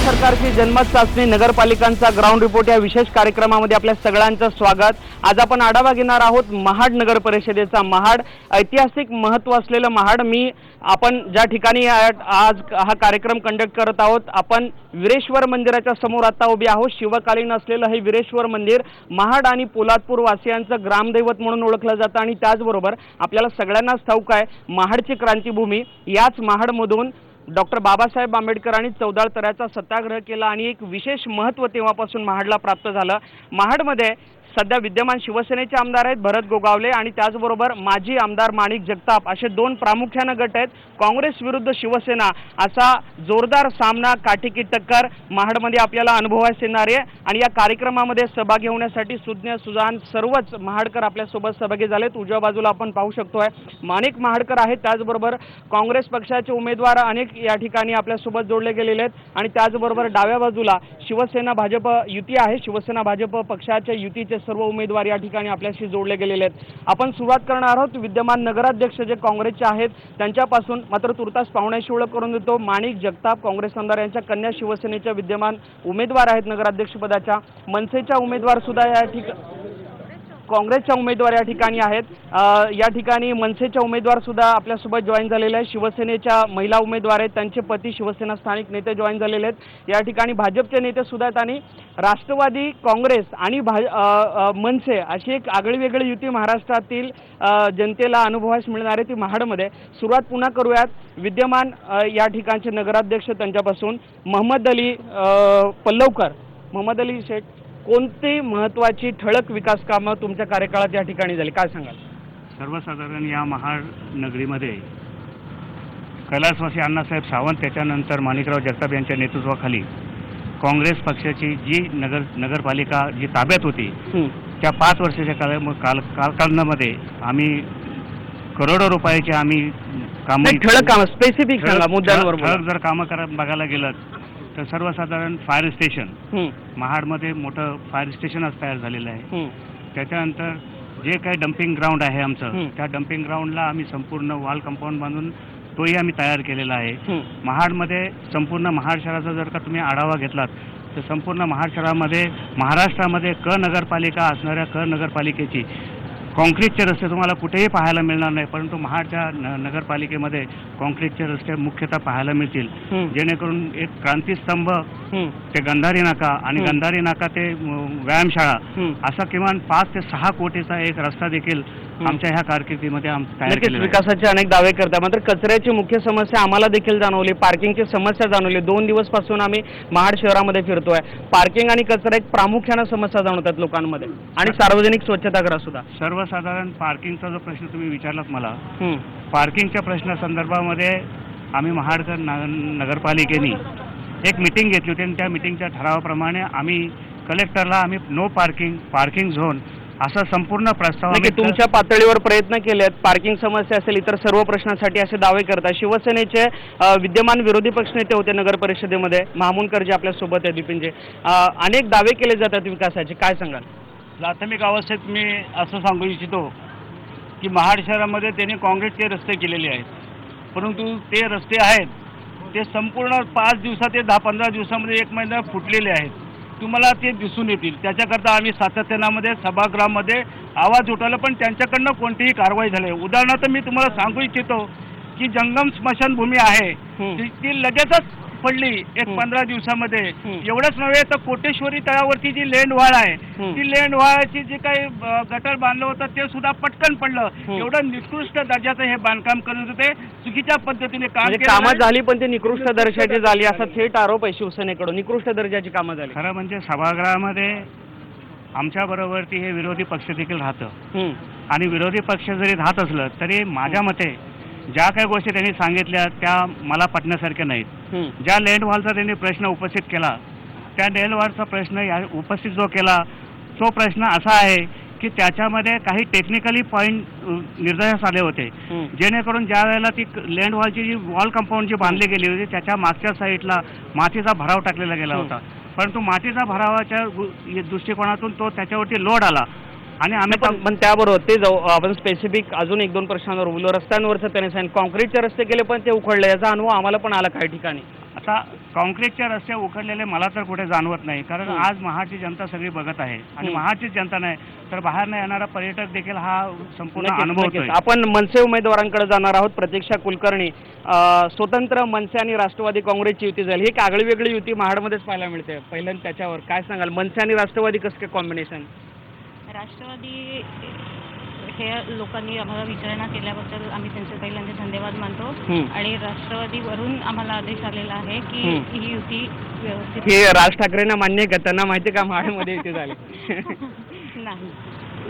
सरकारची जनमत चाचणी नगरपालिकांचा ग्राउंड रिपोर्ट या विशेष कार्यक्रमामध्ये आपल्या सगळ्यांचं स्वागत। आज आपण आढावा घेणार आहोत महाड नगर परिषदेचा। महाड ऐतिहासिक महत्त्व असलेलं महाड आपण ज्या ठिकाणी आज हा कार्यक्रम कंडक्ट करत आहोत, आपण वीरेश्वर मंदिराच्या समोर आता उभे आहोत। शिवकालीन असलेलं हे वीरेश्वर मंदिर महाड आणि पोलादपूर वासियांचं ग्रामदैवत म्हणून ओळखलं जातं आणि त्याचबरोबर आपल्याला सगळ्यांनाच ठाऊक आहे महाडची क्रांतिभूमी। याच महाडमधून डॉक्टर बाबासाहेब आंबेडकरांनी चौदाळ तऱ्याचा सत्याग्रह केला आणि एक विशेष महत्त्व तेव्हापासून महाडला प्राप्त झालं। महाडमध्ये सध्या विद्यमान शिवसेनेचे आमदार आहेत भरत गोगावले आणि त्याचबरोबर माजी आमदार माणिक जगताप, असे दोन प्रामुख्याने गट आहेत। काँग्रेस विरुद्ध शिवसेना असा जोरदार सामना, काटेकी टक्कर महाडमध्ये आपल्याला अनुभवास येणार आहे। आणि या कार्यक्रमामध्ये सहभागी होण्यासाठी सुज्ञ सुजान सर्वच महाडकर आपल्यासोबत सहभागी झालेत। उजव्या बाजूला आपण पाहू शकतोय माणिक महाडकर आहेत, त्याचबरोबर काँग्रेस पक्षाचे उमेदवार अनेक या ठिकाणी आपल्यासोबत जोडले गेलेले आहेत आणि त्याचबरोबर डाव्या बाजूला शिवसेना भाजप युती आहे। शिवसेना भाजप पक्षाच्या युतीचे सर्व उमेदवार या ठिकाणी आपल्याशी जोडले गेलेले आहेत। आपण सुरुवात करणार आहोत विद्यमान नगराध्यक्ष जे काँग्रेसचे आहेत त्यांच्यापासून। मात्र तुर्तास पाहुण्याशी ओळख करून देतो। माणिक जगताप काँग्रेस आमदार यांच्या कन्या शिवसेनेच्या विद्यमान उमेदवार आहेत नगराध्यक्षपदाच्या। मनसेच्या उमेदवार सुद्धा या ठिकाणी, काँग्रेसच्या उमेदवार या ठिकाणी आहेत। या ठिकाणी मनसेच्या उमेदवार सुद्धा आपल्यासोबत जॉईन झालेले आहेत। शिवसेनेच्या महिला उमेदवार आहेत, त्यांचे पती शिवसेना स्थानिक नेते जॉईन झालेले आहेत। या ठिकाणी भाजपचे नेते सुद्धा आहेत आणि राष्ट्रवादी काँग्रेस आणि मनसे अशी एक आगळीवेगळी युती महाराष्ट्रातील जनतेला अनुभवास मिळणार आहे ती महाडमध्ये। सुरुवात पुन्हा करूयात विद्यमान या ठिकाणचे नगराध्यक्ष त्यांच्यापासून। मोहम्मद अली पल्लवकर, मोहम्मद अली शेठ, कोणती महत्त्वाची ठळक विकास कामं तुमच्या कार्यकाळात या ठिकाणी झाली, काय सांगाल? सर्वसाधारण या महाड नगरीमध्ये कैलासवासी अण्णासाहेब सावंत त्याच्यानंतर माणिकराव जगताप यांच्या नेतृत्वाखाली काँग्रेस पक्षाची जी नगरपालिका जी ताब्यात होती त्या 5 वर्षाच्या कालखंडामध्ये आम्ही करोडो रुपयाचे आम्ही कामं, ठळक कामं स्पेसिफिक सांगा मुद्द्यांवर। ठळक जर कामं बघायला गेलं तर सर्वसाधारण फायर स्टेशन, महाडमध्ये मोठं फायर स्टेशन आज तयार झालेलं आहे। त्याच्यानंतर जे काही डम्पिंग ग्राउंड आहे आमचं, त्या डम्पिंग ग्राउंडला आम्ही संपूर्ण वॉल कंपाऊंड बांधून तोही आम्ही तयार केलेला आहे। महाडमध्ये संपूर्ण महाड शहराचा जर का तुम्ही आढावा घेतलात तर संपूर्ण महाड शहरामध्ये महाराष्ट्रामध्ये नगरपालिका असणाऱ्या नगरपालिकेची कॉन्क्रीटचे रस्ते तुम्हाला कुठेही पाहायला मिळणार नाही, परंतु महाडच्या नगरपालिकेमध्ये कॉन्क्रीटचे रस्ते मुख्यतः पाहायला मिळतील, जेणेकरून एक क्रांतिस्तंभ ते गंधारी नाका आणि गंधारी नाका ते व्यायामशाळा असा किमान 5 ते 6 कोटीचा एक रस्ता देखील आमच्या ह्या कारकिर्दीमध्ये तयार केला। विकासाचे अनेक दावे करतात, मात्र कचऱ्याची मुख्य समस्या आम्हाला देखील जाणवली, पार्किंगची समस्या जाणवली। 2 दिवसपासून आम्ही महाड शहरामध्ये फिरतोय, पार्किंग आणि कचरा एक प्रामुख्याने समस्या जाणवतात लोकांमध्ये आणि सार्वजनिक स्वच्छतागृह सुद्धा। सर्वसाधारण पार्किंगचा जो प्रश्न तुम्ही विचारलात मला, पार्किंगच्या प्रश्नासंदर्भामध्ये आम्ही महाडकर नगरपालिकेने एक मीटिंग घेतली होती आणि त्या मीटिंगच्या ठरावाप्रमाणे आम्ही कलेक्टरला नो पार्किंग झोन असा संपूर्ण प्रस्ताव तुमच्या पातळीवर प्रयत्न केलेत। पार्किंग समस्या असेल, इतर सर्व प्रश्नांसाठी असे दावे करतात। शिवसेनेचे विद्यमान विरोधी पक्षनेते होते नगर परिषदेमध्ये महामुनकर जे आपल्या सोबत आहे, बिपिनजी, अनेक दावे केले जातात विकासाचे, काय सांगाल? प्राथमिक अवस्थेत मी असं सांगू इच्छितो की महाड शहरामध्ये त्यांनी काँग्रेसचे रस्ते केलेले आहेत, परंतु ते रस्ते आहेत ते संपूर्ण 5 दिवसात ते 10-15 दिवसामध्ये 1 महिना फुटलेले आहेत, तुम्हाला ते दिसून येतील। त्याच्याकरता आम्ही सातत्यामध्ये सभागृहामध्ये आवाज उठवला, पण त्यांच्याकडनं कोणतीही कारवाई झाली। उदाहरणार्थ मी तुम्हाला सांगू इच्छितो की जंगम स्मशानभूमी आहे ती लगेचच पडली 1-15 दिवसामध्ये। एवढंच नव्हे तर कोटेश्वरी तळावरती जी लँडवाळ आहे ती लँडवाळाची जी काही गटर बांधलं होतं ते सुद्धा पटकन पडलं। एवढं निकृष्ट दर्जाचं हे बांधकाम करत होते, चुकीच्या पद्धतीने कामं झाली, पण ते निकृष्ट दर्जाची झाली असा थेट आरोप आहे शिवसेनेकडून। निकृष्ट दर्जाची कामं झाली। खरं म्हणजे सभागृहामध्ये आमच्या बरोबर ती हे विरोधी पक्ष देखील राहतं आणि विरोधी पक्ष जरी राहत असलं तरी माझ्या मते ज्या काही गोष्टी त्यांनी सांगितल्या त्या मला पटण्यासारख्या नाहीत। ज्या लँडवॉलचा त्यांनी प्रश्न उपस्थित केला, त्या लँडवॉलचा प्रश्न उपस्थित जो केला तो प्रश्न असा आहे की त्याच्यामध्ये काही टेक्निकली पॉईंट निर्देशास आले होते, जेणेकरून ज्या वेळेला ती लँडवॉलची जी वॉल कंपाऊंड जी बांधली गेली होती त्याच्या मागच्या साईडला मातीचा भराव टाकलेला गेला होता, परंतु मातीचा भरावाच्या दृष्टिकोनातून तो त्याच्यावरती लोड आला आणि आम्ही पण त्याबरोबर ते जाऊ आपण स्पेसिफिक अजून 1-2 प्रश्नांवर बोललो। रस्त्यांवरचं त्याने सांगितलं काँक्रीटचे रस्ते केले पण ते उखडले, याचा अनुभव आम्हाला पण आला काही ठिकाणी। आता कॉन्क्रीटचे रस्ते उखडलेले मला तर कुठे जाणवत नाही, कारण आज महाडची जनता सगळी बघत आहे आणि महाडचीच जनता नाही तर बाहेर न येणारा पर्यटक देखील हा संपूर्ण अनुभवतोय. आपण मनसे उमेदवारांकडे जाणार आहोत. प्रतीक्षा कुलकर्णी, स्वतंत्र मनसे आणि राष्ट्रवादी काँग्रेसची युती झाली, ही एक आगळी वेगळी युती महाडमध्येच पाहायला मिळते. पहिल्यांदा त्याच्यावर काय सांगाल? मनसे आणि राष्ट्रवादी कसं काय कॉम्बिनेशन? राष्ट्रवादी हे लोकांनी आम्हाला विचारणा केल्याबद्दल आम्ही त्यांचे पहिल्यांदा धन्यवाद मानतो आणि राष्ट्रवादीवरून आम्हाला आदेश आलेला आहे की ही युती व्यवस्थित. हे राज ठाकरेंना मान्य आहे का? त्यांना माहिती आहे का महाडमध्ये युती झाली?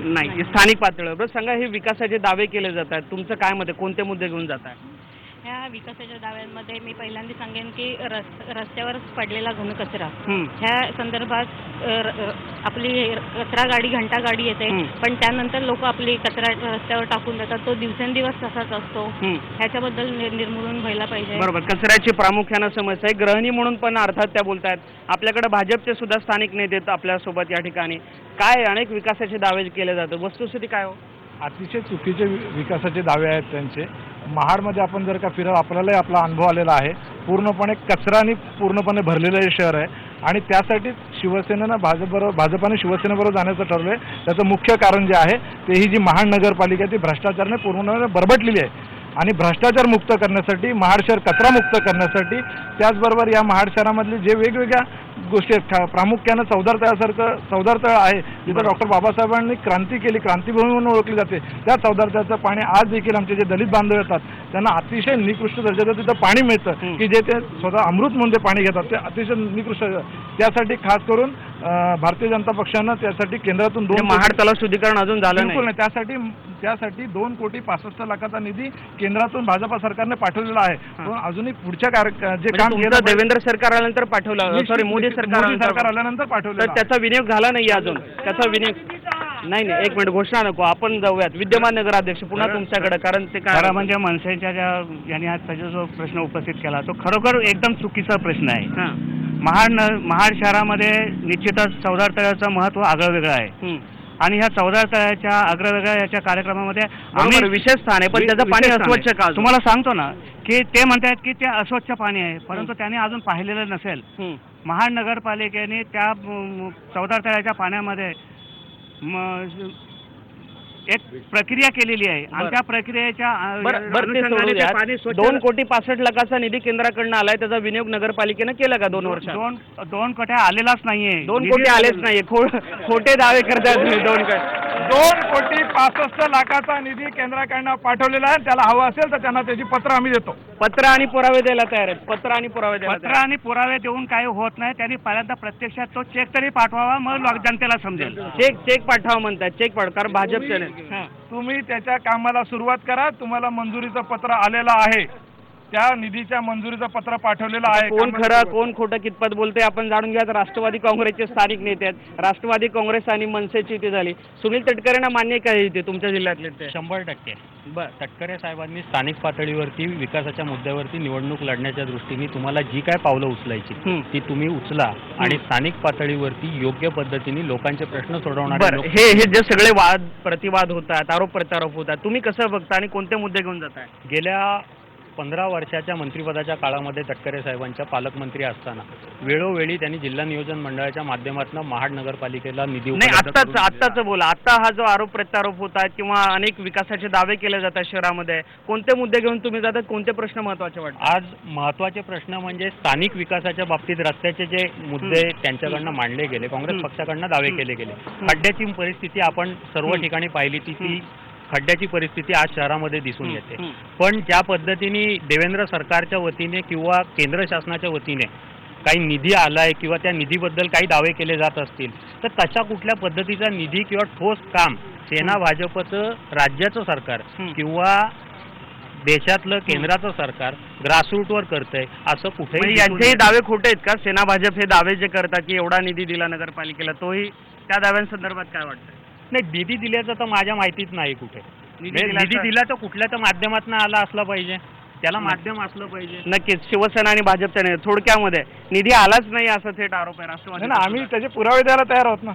नाही, स्थानिक पातळीवर. बरं सांगा, हे विकासाचे दावे केले जात आहेत, तुमचं काय मत आहे? कोणते मुद्दे घेऊन जात आहे? ह्या विकासाच्या दाव्यांमध्ये मी पहिल्यांदा सांगेन की रस्त्यावर पडलेला घनकचरा ह्या संदर्भात आपली कचरा गाडी, घंटा गाडी येते, पण त्यानंतर लोक आपली कचरा रस्त्यावर टाकून देतात, तो दिवसेंदिवस तसाच असतो. ह्याच्याबद्दल निर्मूलन व्हायला पाहिजे. बरोबर, कचऱ्याची प्रामुख्यानं समस्या आहे. गृहिणी म्हणून पण अर्थात त्या बोलतात. आपल्याकडे भाजपचे सुद्धा स्थानिक नेते आहेत आपल्यासोबत या ठिकाणी. काय अनेक विकासाचे दावे केले जातात, वस्तुस्थिती काय हो? अतिशय चुकीचे विकासाचे दावे आहेत त्यांचे. महाडमध्ये आपण जर का फिरलं, आपल्यालाही आपला अनुभव आलेला आहे. पूर्णपणे कचराने पूर्णपणे भरलेलं हे शहर आहे आणि त्यासाठी शिवसेनेनं भाजपाने शिवसेनेबरोबर जाण्याचं ठरलं आहे. त्याचं मुख्य कारण जे आहे ते ही जी महाड नगरपालिका ती भ्रष्टाचाराने पूर्णपणे बरबटलेली आहे आणि भ्रष्टाचार मुक्त करण्यासाठी, महाड शहर कचरा मुक्त करण्यासाठी, त्याचबरोबर या महाड शहरामधली जे वेगवेगळ्या गोष्टी आहेत, प्रामुख्यानं चौदार तळ आहे जिथं डॉक्टर बाबासाहेबांनी क्रांती केली, क्रांतीभूमी म्हणून ओळखली जाते. त्या चौदार तळाचं पाणी आज देखील आमचे जे दलित बांधव येतात त्यांना अतिशय निकृष्ट दर्जाचं तिथं पाणी मिळतं की जे ते स्वतः अमृत म्हणून ते पाणी घेतात. ते अतिशय निकृष्ट. त्यासाठी खास करून भारतीय जनता पक्षानं त्यासाठी केंद्रातून महाड तलाव शुद्धीकरण अजून झालं नाही. त्यासाठी 2,65,00,000 निधी केंद्रातून भाजपा सरकारने पाठवलेला आहे. पण अजूनी पुढच्या जे काम केलं देवेंद्र सरकार आल्यानंतर पाठवलं, सॉरी मोदी सरकार आल्यानंतर पाठवलं, तर त्याचा विनियोग झाला नाही अजून. त्याचा विनियोग नाही, एक मिनिट, घोषणा नको, आपण जाऊयात. विद्यमान नगराध्यक्ष पुन्हा तुमच्याकडे, कारण ते काय म्हणजे मनसेच्या ज्या यांनी आज त्याचा जो प्रश्न उपस्थित केला तो खरोखर एकदम चुकीचा प्रश्न आहे. महाड शहरामध्ये निश्चितच चौदार तळ्याचं महत्व आगळं वेगळं आहे आणि ह्या चौदार तळ्याच्या आग्रवेगळ्या याच्या कार्यक्रमामध्ये आम्ही विशेष स्थान आहे, पण त्याचं पाणी अस्वच्छ का? तुम्हाला सांगतो ना की ते म्हणतात की ते अस्वच्छ पाणी आहे, परंतु त्याने अजून पाहिलेलं नसेल. महाड नगरपालिकेने त्या चौदार तळ्याच्या पाण्यामध्ये एक प्रक्रिया केलेली आहे आणि त्या प्रक्रियेच्या 2,65,00,000 निधी केंद्राकडनं आलाय. त्याचा विनियोग नगरपालिकेनं केला का 2 वर्षात? 2 कोटी आलेलाच नाहीये. 2 कोटी आलेच नाहीये. खोटे दावे करतात. 2,65,00,000 निधी केंद्राकडनं पाठवलेला आहे. त्याला हवं असेल तर त्यांना त्याची पत्र आम्ही देतो. पत्र आणि पुरावे द्यायला तयार आहेत. पत्र आणि पुरावे देऊन काही होत नाही. त्यांनी पहिल्यांदा प्रत्यक्षात तो चेक तरी पाठवावा, मग जनतेला समजेल. चेक पाठवा म्हणतात. चेक पाठवा, कारण भाजपचे तुम्ही त्याच्या कामाला सुरुवात करा. तुम्हाला मंजुरीचं पत्र आलेलं आहे, त्या निधीच्या मंजुरीचं पत्र पाठवलेलं आहे. कोण खरं कोण खोटं कितपत बोलते आपण जाणून घ्या. राष्ट्रवादी काँग्रेसचे स्थानिक नेते आहेत. राष्ट्रवादी काँग्रेस आणि मनसेची युती झाली. सुनील तटकरेंना मान्य काय येते तुमच्या जिल्ह्यातले? 100%. तटकरे साहेबांनी स्थानिक पातळीवरती विकासाच्या मुद्द्यावरती निवडणूक लढण्याच्या दृष्टीने तुम्हाला जी काय पावलं उचलायची ती तुम्ही उचला आणि स्थानिक पातळीवरती योग्य पद्धतीने लोकांचे प्रश्न सोडवणार. हे जे सगळे वाद प्रतिवाद होतात, आरोप प्रत्यारोप होतात, तुम्ही कसं बघता आणि कोणते मुद्दे घेऊन जाताय? गेल्या 15 वर्षाच्या मंत्रिपदाच्या काळामध्ये तटकरे साहेबांच्या पालकमंत्री असताना वेळोवेळी त्यांनी जिल्हा नियोजन मंडळाच्या माध्यमातून महाड नगरपालिकेला निधी आत्ताच बोला. आता हा जो आरोप प्रत्यारोप होतात किंवा अनेक विकासाचे दावे केले जातात शहरामध्ये, कोणते मुद्दे घेऊन तुम्ही जातात? कोणते प्रश्न महत्वाचे वाटतात? आज महत्वाचे प्रश्न म्हणजे स्थानिक विकासाच्या बाबतीत रस्त्याचे जे मुद्दे त्यांच्याकडनं मांडले गेले, काँग्रेस पक्षाकडनं दावे केले गेले. खड्ड्याची परिस्थिती आपण सर्व ठिकाणी पाहिली, ती खड्ड्याची परिस्थिती आज शहरामध्ये दिसून येते. पण ज्या पद्धतीने देवेंद्र सरकारच्या वतीने किंवा केंद्र शासनाच्या वतीने काही निधी आलाय किंवा त्या निधीबद्दल काही दावे केले जात असतील तर तशा कुठल्या पद्धतीचा निधी किंवा ठोस काम सेना भाजपचं राज्याचं सरकार किंवा देशातलं केंद्राचं सरकार ग्रासरूटवर करतंय असं कुठेही? यांचेही दावे खोटे आहेत का? सेना भाजप हे दावे जे करतात की एवढा निधी दिला नगरपालिकेला, तोही त्या दाव्यांसंदर्भात काय वाटतं? नाही, निधी दिल्याचं तर माझ्या माहितीत नाही कुठे. निधी दिला तर कुठल्या तर माध्यमातून आला असला पाहिजे, त्याला माध्यम असलं पाहिजे. नक्कीच. शिवसेना आणि भाजपच्या नाही, थोडक्यामध्ये निधी आलाच नाही असं थेट आरोप आहे राष्ट्रवादी. आम्ही त्याचे पुरावे द्यायला तयार आहोत ना.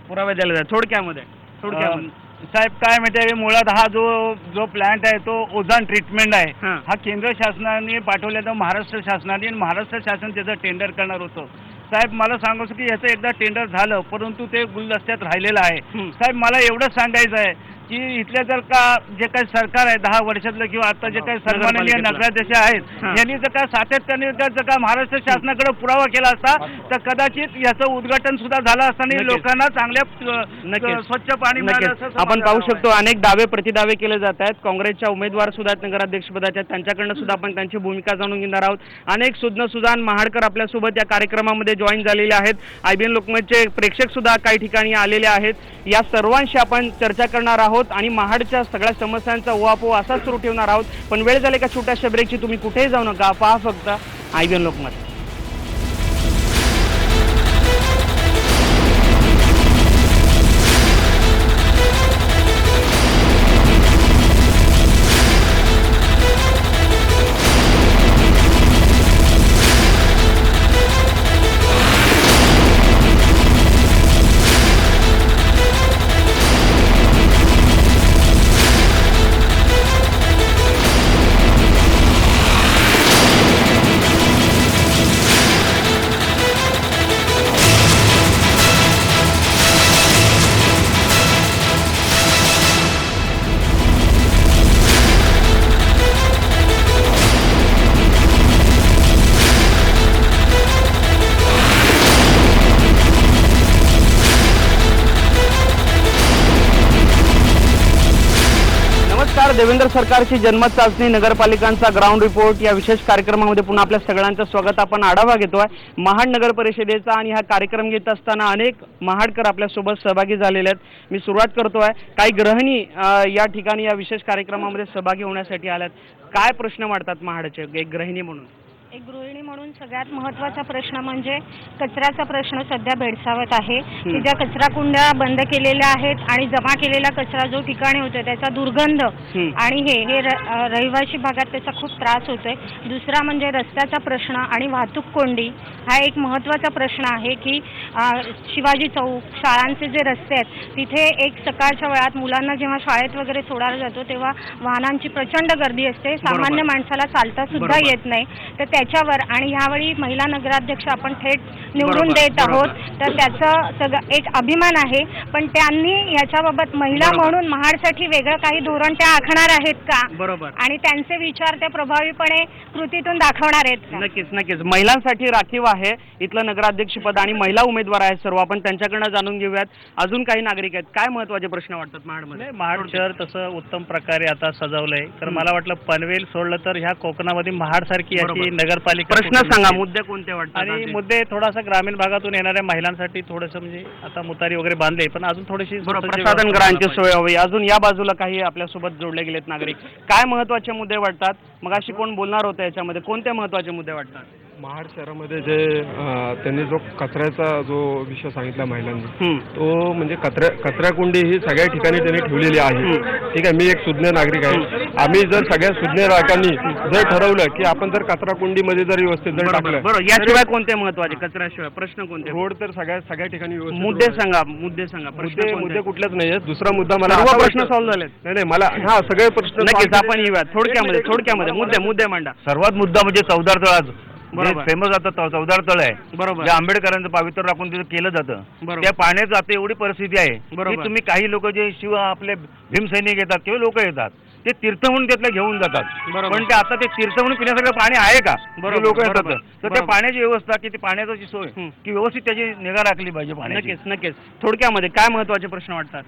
पुरावे द्यायला थोडक्यामध्ये साहेब काय माहिती आहे, मुळात हा जो प्लांट आहे तो ओझोन ट्रीटमेंट आहे. हां. हा केंद्र शासनाने पाठवला तर महाराष्ट्र शासनाने, आणि महाराष्ट्र शासन त्याचं टेंडर करणार होतं. साहेब मला सांगायचं की याचं एकदा टेंडर झालं, परंतु ते गुलदस्त्यात राहिलेलं आहे. साहेब मला एवढंच सांगायचं आहे की इथल्या जर का जे काही सरकार आहे 10 वर्षातलं किंवा आता जे काही सन्माननीय नगराध्यक्ष आहेत, हां. यांनी जर का सातत्याने जर का महाराष्ट्र शासनाकडे पुरावा केला असता तर कदाचित याचं उद्घाटन सुद्धा झालं असतं आणि नक्कीच. लोकांना चांगल्या नक्कीच. स्वच्छ पाणी मिळालं नक्कीच असं आपण समाधान पाहू आहे. शकतो अनेक दावे प्रतिदावे केले जात आहेत. काँग्रेसच्या उमेदवार सुद्धा आहेत नगराध्यक्षपदाच्या, त्यांच्याकडनं सुद्धा आपण त्यांची भूमिका जाणून घेणार आहोत. अनेक सुज्ञ सुजान महाडकर आपल्यासोबत या कार्यक्रमामध्ये जॉईन झालेले आहेत. IBN लोकमतचे प्रेक्षक सुद्धा काही ठिकाणी आलेले आहेत. या सर्वांशी आपण चर्चा करणार आहोत आणि महाडच्या सगळ्या समस्यांचा उहापोह असा सुरू ठेवणार आहोत. पण वेळ झाली का छोट्याशा ब्रेकची, तुम्ही कुठेही जाऊ नका, पहा फक्त IBN लोकमत. नमस्कार, देवेंद्र सरकारची जनमत चाचणी नगरपालिकांचा ग्राउंड रिपोर्ट या विशेष कार्यक्रमामध्ये पुन्हा आपल्या सगळ्यांचं स्वागत. आपण आढावा घेतोय महाड नगर परिषदेचा आणि हा कार्यक्रम घेत असताना अनेक महाडकर आपल्यासोबत सहभागी झालेले आहेत. मी सुरुवात करतोय, काही गृहिणी या ठिकाणी या विशेष कार्यक्रमामध्ये सहभागी होण्यासाठी आल्यात. काय प्रश्न मांडतात महाडचे एक गृहिणी म्हणून? एक गृहिणी म्हणून सगळ्यात महत्त्वाचा प्रश्न म्हणजे कचऱ्याचा प्रश्न सध्या भेडसावत आहे की ज्या कचरा कुंड्या बंद केलेल्या आहेत आणि जमा केलेला कचरा जो ठिकाणी होतोय त्याचा दुर्गंध आणि हे रहिवासी भागात त्याचा खूप त्रास होतोय. दुसरा म्हणजे रस्त्याचा प्रश्न आणि वाहतूक कोंडी हा एक महत्त्वाचा प्रश्न आहे की शिवाजी चौक, शाळांचे जे रस्ते आहेत तिथे एक सकाळच्या वेळात मुलांना जेव्हा शाळेत वगैरे सोडायला जातो तेव्हा वाहनांची प्रचंड गर्दी असते, सामान्य माणसाला चालता सुद्धा येत नाही. तर त्याच्यावर आणि ह्यावेळी महिला नगराध्यक्ष आपण थेट निवडून देत आहोत, तर त्याचं सगळं एक अभिमान आहे. पण त्यांनी याच्याबाबत महिला म्हणून महाडसाठी वेगळं काही धोरण त्या आखणार आहेत का? बरोबर. आणि त्यांचे विचार त्या प्रभावीपणे कृतीतून दाखवणार आहेत का? नक्कीच नक्कीच. महिलांसाठी राखीव आहे इथलं नगराध्यक्षपद आणि महिला उमेदवार आहेत सर्व. आपण त्यांच्याकडनं जाणून घेऊयात. अजून काही नागरिक आहेत, काय महत्त्वाचे प्रश्न वाटतात महाडमध्ये? महाड शहर तसं उत्तम प्रकारे आता सजवलंय, तर मला वाटलं पनवेल सोडलं तर ह्या कोकणामध्ये महाड सारखी अशी नगरपालिका. प्रश्न सांगा, मुद्दे कोणते वाटतात? आणि मुद्दे थोडासा ग्रामीण भागातून येणाऱ्या महिलांसाठी थोडंसं म्हणजे आता मुतारी वगैरे बांधले, पण अजून थोडीशी प्रसाधन घरांची सोय हवी. अजून या बाजूला काही आपल्यासोबत जोडले गेलेत नागरिक, काय महत्त्वाचे मुद्दे वाटतात? मग अशी कोण बोलणार होतं याच्यामध्ये, कोणते महत्त्वाचे मुद्दे वाटतात? महाड शहरामध्ये जे त्यांनी जो कचऱ्याचा जो विषय सांगितला महिलांनी, तो म्हणजे कचराकुंडी ही सगळ्या ठिकाणी त्यांनी ठेवलेली आहे. ठीक आहे, मी एक सुज्ञ नागरिक आहे. आम्ही जर सगळ्या सुज्ञ नागरिकांनी जर ठरवलं की आपण जर कचराकुंडीमध्ये जर व्यवस्थित जर टाकलं, बरोबर. याशिवाय कोणते महत्त्वाचे, कचऱ्याशिवाय प्रश्न कोणते? रोड तर सगळ्या ठिकाणी व्यवस्थित. मुद्दे सांगा, मुद्दे सांगा. मुद्दे कुठलेच नाही आहेत. दुसरा मुद्दा मला सर्व प्रश्न सॉल्व्ह झालेत. नाही मला सगळे प्रश्न नक्कीच आपण येऊयात. थोडक्यामध्ये मुद्दे मांडा. सर्वात मुद्दा म्हणजे चौदार तळाचं बरोबर. फेमस आता चौदार तळ आहे, बरोबर. जे आंबेडकरांचं पावित्र्य राखून तिथं केलं जातं. बरोबर. त्या पाण्यात आता एवढी परिस्थिती आहे बरोबर. की तुम्ही काही लोक जे आपले भीमसैनिक येतात किंवा लोक येतात ते तीर्थ म्हणून त्यातलं घेऊन जातात, बरोबर. पण ते आता ते तीर्थ म्हणून पिण्यासारखं पाणी आहे का? बरोबर. लोक येतात बरोबर. तर त्या बरोबर. पाण्याची व्यवस्था की ती पाण्याची सोय की व्यवस्थित त्याची निगा राखली पाहिजे पाण्याची. नक्कीच. थोडक्यामध्ये काय महत्त्वाचे प्रश्न वाटतात?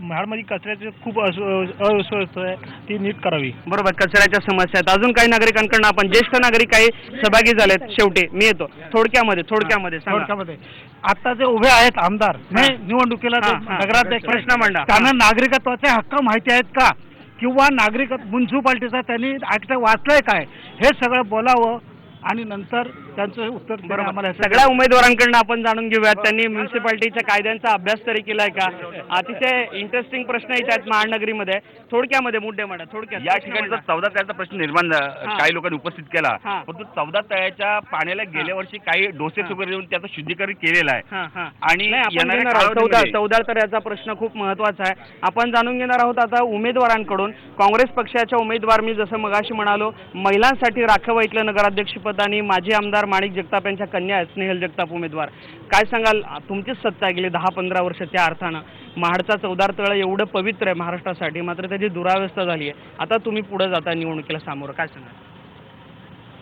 महाडमध्ये कचऱ्याची खूप अस्वस्थ आहे, ती नीट करावी. बरोबर, कचऱ्याच्या समस्या आहेत. अजून काही नागरिकांकडून आपण, ज्येष्ठ नागरिक काही सहभागी झालेत. शेवटी मी येतो. थोडक्यामध्ये सांगा. थोडक्यामध्ये आता जे उभे आहेत आमदार निवडणुकीला नगराध्यक्ष, प्रश्न मांडा. त्यांना नागरिकत्वाचे हक्क माहिती आहेत का? किंवा म्युन्सिपाल्टीचा त्यांनी ऍक्ट वाचलंय काय? हे सगळं बोलावं आणि नंतर त्यांचं उत्तर त्यांनी बरोबर. आम्हाला सगळ्या उमेदवारांकडून आपण जाणून घेऊयात त्यांनी म्युन्सिपाल्टीच्या कायद्यांचा अभ्यास तरी केलाय का. अतिशय इंटरेस्टिंग प्रश्न येत आहेत महानगरीमध्ये. थोडक्यामध्ये मुद्दे म्हणा थोडक्यात. या ठिकाणी जर 14 तळ्याचा प्रश्न निर्माण काही लोकांनी उपस्थित केला, हां. परंतु 14 तळ्याच्या पाण्याला गेल्या वर्षी काही डोसेस वगैरे देऊन त्याचं शुद्धीकरण केलेलं आहे. आणि नाही, आपण येणाऱ्या घेणार आहोत कालावधीमध्ये- 14 तर याचा प्रश्न खूप महत्त्वाचा आहे. आपण जाणून घेणार आहोत आता उमेदवारांकडून. काँग्रेस पक्षाच्या उमेदवार मी जसं मगाशी म्हणालो, महिलांसाठी राखव इथलं नगराध्यक्षपद आणि माजी आमदार माणिक जगताप यांच्या कन्या आहेत स्नेहल जगताप उमेदवार. काय सांगाल, तुमचीच सत्ता गेली 10-15 वर्ष त्या अर्थानं. महाडचा 14 तळ एवढं पवित्र आहे महाराष्ट्रासाठी, मात्र त्याची दुरावस्था झाली आहे. आता तुम्ही पुढे जाता निवडणुकीला सामोरं, काय सांगाल?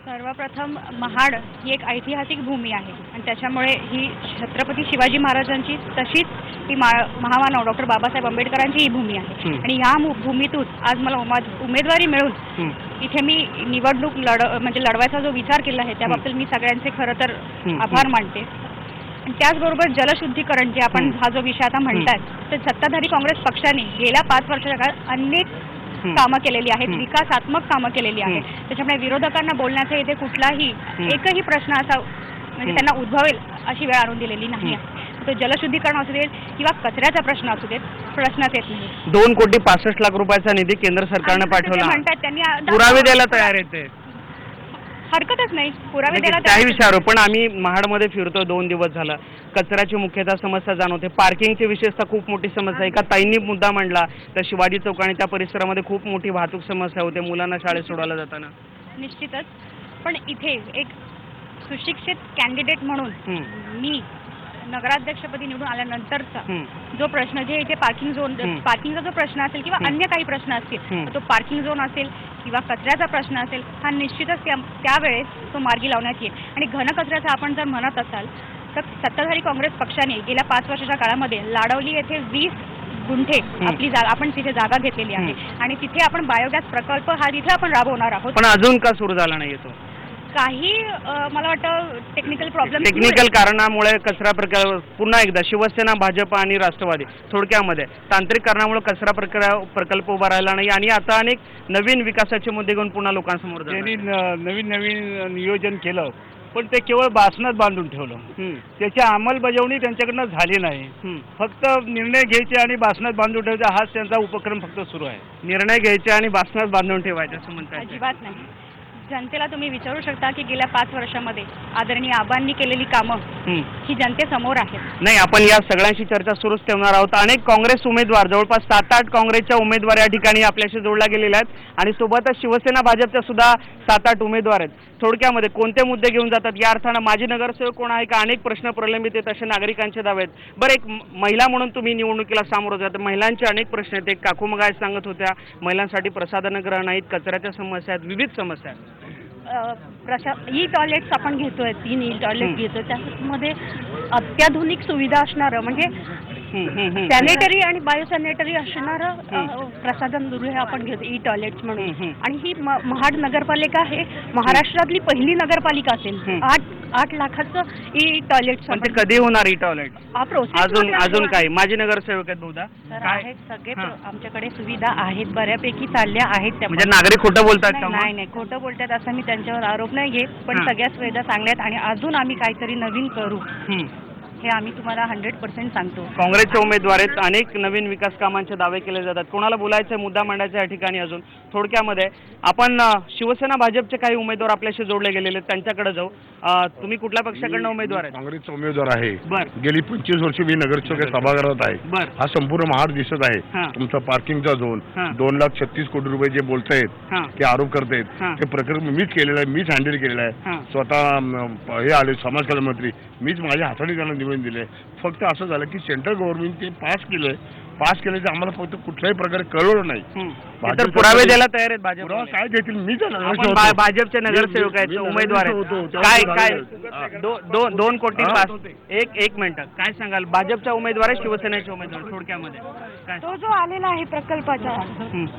सर्वप्रथम महाड ही एक ऐतिहासिक भूमी आहे आणि त्याच्यामुळे ही छत्रपती शिवाजी महाराजांची तशीच ही महामानव डॉक्टर बाबासाहेब आंबेडकरांची ही भूमी आहे. आणि ह्या भूमीतून आज मला उमेदवारी मिळून इथे मी निवडणूक म्हणजे लढवायचा जो विचार केला आहे त्याबाबतीत मी सगळ्यांचे खरं तर आभार मानते. आणि त्याचबरोबर जलशुद्धीकरण जे आपण हा जो विषय आता म्हणतात, तर सत्ताधारी काँग्रेस पक्षाने गेल्या 5 वर्षाच्या काळात अनेक कामं केलेली आहेत, विकासात्मक कामं केलेली आहेत. त्याच्यामुळे विरोधकांना बोलण्याचा इथे कुठलाही एकही प्रश्न असा म्हणजे त्यांना उद्भवेल अशी वेळ आणून दिलेली नाही आहे. तो जलशुद्धीकरण असू देत किंवा कचऱ्याचा प्रश्न असू देत, प्रश्नच येत नाही. 2,65,00,000 रुपयाचा निधी केंद्र सरकारनं पाठवला, म्हणतात त्यांनी पुरावे द्यायला तयार आहेत ते. हरकतच नाही, पुरावे द्यायला त्याही विचारू. पण आम्ही महाडमध्ये फिरतो 2 दिवस झाला, कचऱ्याची मुख्यतः समस्या जाणवते. पार्किंगची विशेषतः खूप मोठी समस्या. एका ताईंनी मुद्दा मांडला, तर शिवाजी चौक आणि त्या परिसरामध्ये खूप मोठी वाहतूक समस्या होते मुलांना शाळेत सोडायला जाताना. निश्चितच. पण इथे एक सुशिक्षित कॅन्डिडेट म्हणून मी नगराध्यक्षपदी निवडून आल्यानंतरचा जो प्रश्न जे इथे पार्किंगचा जो प्रश्न असेल किंवा अन्य काही प्रश्न असतील, तो पार्किंग झोन असेल किंवा कचऱ्याचा प्रश्न असेल, हा निश्चितच त्यावेळेस तो मार्गी लावण्यात येईल. आणि घनकचऱ्याचा आपण जर म्हणत असाल तर सत्ताधारी काँग्रेस पक्षाने गेल्या 5 वर्षाच्या काळामध्ये लाडवली येथे 20 गुंठे आपली जागा आपण तिथे जागा घेतलेली आहे आणि तिथे आपण बायोगॅस प्रकल्प हा तिथे आपण राबवणार आहोत. पण अजून का सुरू झाला नाही तो? काही मला वाटतं टेक्निकल कारणामुळे कचरा पुन्हा एकदा शिवसेना, भाजप आणि राष्ट्रवादी थोडक्यामध्ये तांत्रिक कारणामुळे कचरा प्रकल्प उभा राहिला नाही आणि आता अनेक नवीन विकासाचे मुद्दे घेऊन पुन्हा लोकांसमोर त्यांनी नवीन नियोजन केलं, पण ते केवळ भाषणात बांधून ठेवलं. त्याची अंमलबजावणी त्यांच्याकडनं झाली नाही. फक्त निर्णय घ्यायचे आणि भाषणात बांधून ठेवायचा हाच त्यांचा उपक्रम फक्त सुरू आहे. निर्णय घ्यायचे आणि भाषणात बांधून ठेवायचे असं म्हणतात. अजिबात नाही. जनतेला तुम्ही विचारू शकता की गेल्या 5 वर्षामध्ये आदरणीय आबांनी केलेली कामं ही जनतेसमोर आहेत. नाही, आपण या सगळ्यांशी चर्चा सुरूच ठेवणार आहोत. अनेक काँग्रेस उमेदवार, जवळपास 7-8 काँग्रेसच्या उमेदवार या ठिकाणी आपल्याशी जोडल्या गेलेल्या आहेत आणि सोबतच शिवसेना, भाजपच्या सुद्धा 7-8 उमेदवार आहेत. थोडक्यामध्ये कोणते मुद्दे घेऊन जातात या अर्थानं माजी नगरसेवक कोण आहे का, अनेक प्रश्न प्रलंबित आहेत असे नागरिकांचे दावे आहेत. बरं, एक महिला म्हणून तुम्ही निवडणुकीला सामोरं जाता, महिलांचे अनेक प्रश्न आहेत. एक काकू मग सांगत होत्या महिलांसाठी प्रसाधनगृह नाहीत, कचऱ्याच्या समस्या आहेत, विविध समस्या आहेत. ई टॉयलेट्स आपण घेतोय, 3 ई टॉयलेट घेतोय, त्यामध्ये अत्याधुनिक सुविधा असणारं म्हणजे सॅनिटरी आणि बायोसॅनिटरी असणारं प्रसाधनगृह आपण घेतो, ई टॉयलेट्स म्हणून. आणि ही महाड नगरपालिका हे महाराष्ट्रातली पहिली नगरपालिका असेल. 8 लाखाचं ई टॉयलेट्स. कधी होणार ई टॉयलेट? अजून काय माजी नगरसेवक आहेत बहुधा आहेत सगळे आमच्याकडे सुविधा आहेत, बऱ्यापैकी चालल्या आहेत. म्हणजे नागरिक खोटं बोलतात? नाही, खोटं बोलतात असं मी त्यांच्यावर आरोप नाही घेत, पण सगळ्या सुविधा चांगल्या आहेत आणि अजून आम्ही काहीतरी नवीन करू हे आम्ही तुम्हाला 100% सांगतो. काँग्रेसचे उमेदवार आहेत, अनेक नवीन विकास कामांचे दावे केले जातात. कोणाला बोलायचं, मुद्दा मांडायचा या ठिकाणी अजून थोडक्यामध्ये आपण शिवसेना, भाजपचे काही उमेदवार आपल्याशी जोडले गेलेले आहेत, त्यांच्याकडे जाऊ. तुम्ही कुठल्या पक्षाकडनं उमेदवार आहेत? काँग्रेसचा उमेदवार आहे. बरं. गेली 25 वर्ष मी नगरसेवक सभागृहात आहे. बरं. हा संपूर्ण महाड दिसत आहे. तुमचा पार्किंगचा झोन 2,36 कोटी रुपये जे बोलतायत ते आरोप करतायत, ते प्रकरण मीच केलेलं आहे, मीच हँडल केलेलं आहे. स्वतः हे आले समाज कल्याण मंत्री, मीच माझ्या हाताने त्यांना निवडून दिले. फक्त असं झालं की सेंट्रल गव्हर्नमेंट ते पास केलं आम्हाला फक्त कुठल्याही प्रकारे कळवलं नाही. पुरावे द्यायला तयार आहेत भाजप? काय देतील? मी भाजपचे नगरसेवक आहेत, उमेदवार आहेत. काय 2 कोटी पास? एक मिनिट, काय सांगाल? भाजपच्या उमेदवार आहे, शिवसेनेचे उमेदवार, थोडक्यामध्ये काय? तो जो आलेला आहे प्रकल्पाचा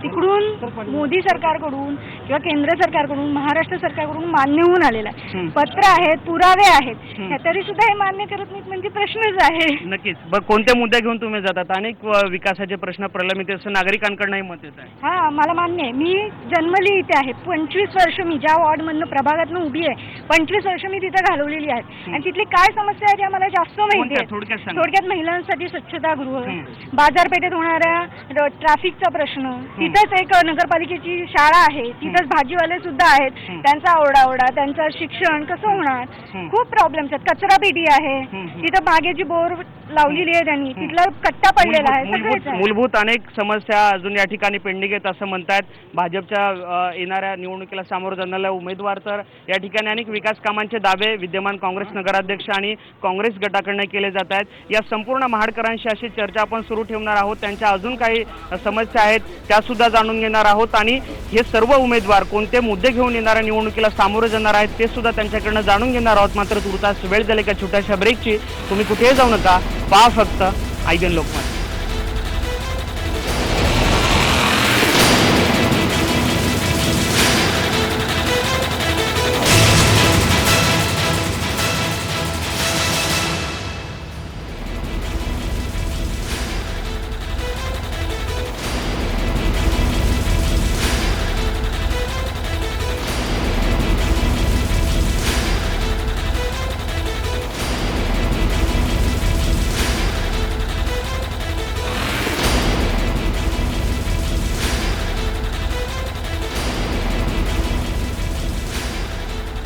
तिकडून मोदी सरकारकडून किंवा केंद्र सरकारकडून, महाराष्ट्र सरकारकडून मान्य होऊन आलेला आहे. पत्र आहेत, पुरावे आहेत, तरी सुद्धा हे मान्य करत नाहीत म्हणजे प्रश्नच आहे. नक्कीच. कोणते मुद्दे घेऊन तुम्ही जातात? अनेक विकासाचे प्रश्न प्रलंबित आहेत असं नागरिकांकडूनही मत येत आहे. हा मला मान्य आहे. मी जन्मली इथे आहे. 25 वर्ष मी ज्या वॉर्डमधनं प्रभागातनं उभी आहे 25 वर्ष मी तिथे घालवलेली आहेत आणि तिथली काय समस्या आहे त्या मला जास्त माहिती आहे. थोडक्यात महिलांसाठी स्वच्छतागृह, बाजारपेठेत होणाऱ्या ट्रॅफिकचा प्रश्न, तिथंच एक नगरपालिकेची शाळा आहे, तिथंच भाजीवाले सुद्धा आहेत, त्यांचा ओरडाओरडा, त्यांचं शिक्षण कसं होणार, खूप प्रॉब्लेम्स आहेत. कचरा पेटी आहे तिथं, मागे बोर लावलेली आहे त्यांनी, तिथला कट्टा पडलेला आहे. सगळेच आहे. मूलभूत अनेक समस्या अजून या ठिकाणी पेंडिंग आहेत असं म्हणतात. भाजपच्या येणाऱ्या निवडणुकीला सामोरं जाणारा उमेदवार तर या ठिकाणी अनेक विकास कामांचे दावे विद्यमान काँग्रेस नगराध्यक्ष आणि काँग्रेस गटाकडनं केले जात आहेत. या संपूर्ण महाडकरांशी अशी चर्चा आपण सुरू ठेवणार आहोत. त्यांच्या अजून काही समस्या आहेत त्या सुद्धा जाणून घेणार आहोत आणि हे सर्व उमेदवार कोणते मुद्दे घेऊन येणाऱ्या निवडणुकीला सामोरं जाणार आहेत ते सुद्धा त्यांच्याकडनं जाणून घेणार आहोत. मात्र तुर्तास वेळ झाली का छोट्याशा ब्रेकची. तुम्ही कुठेही जाऊ नका, पहा फक्त आयबीएन लोकमत.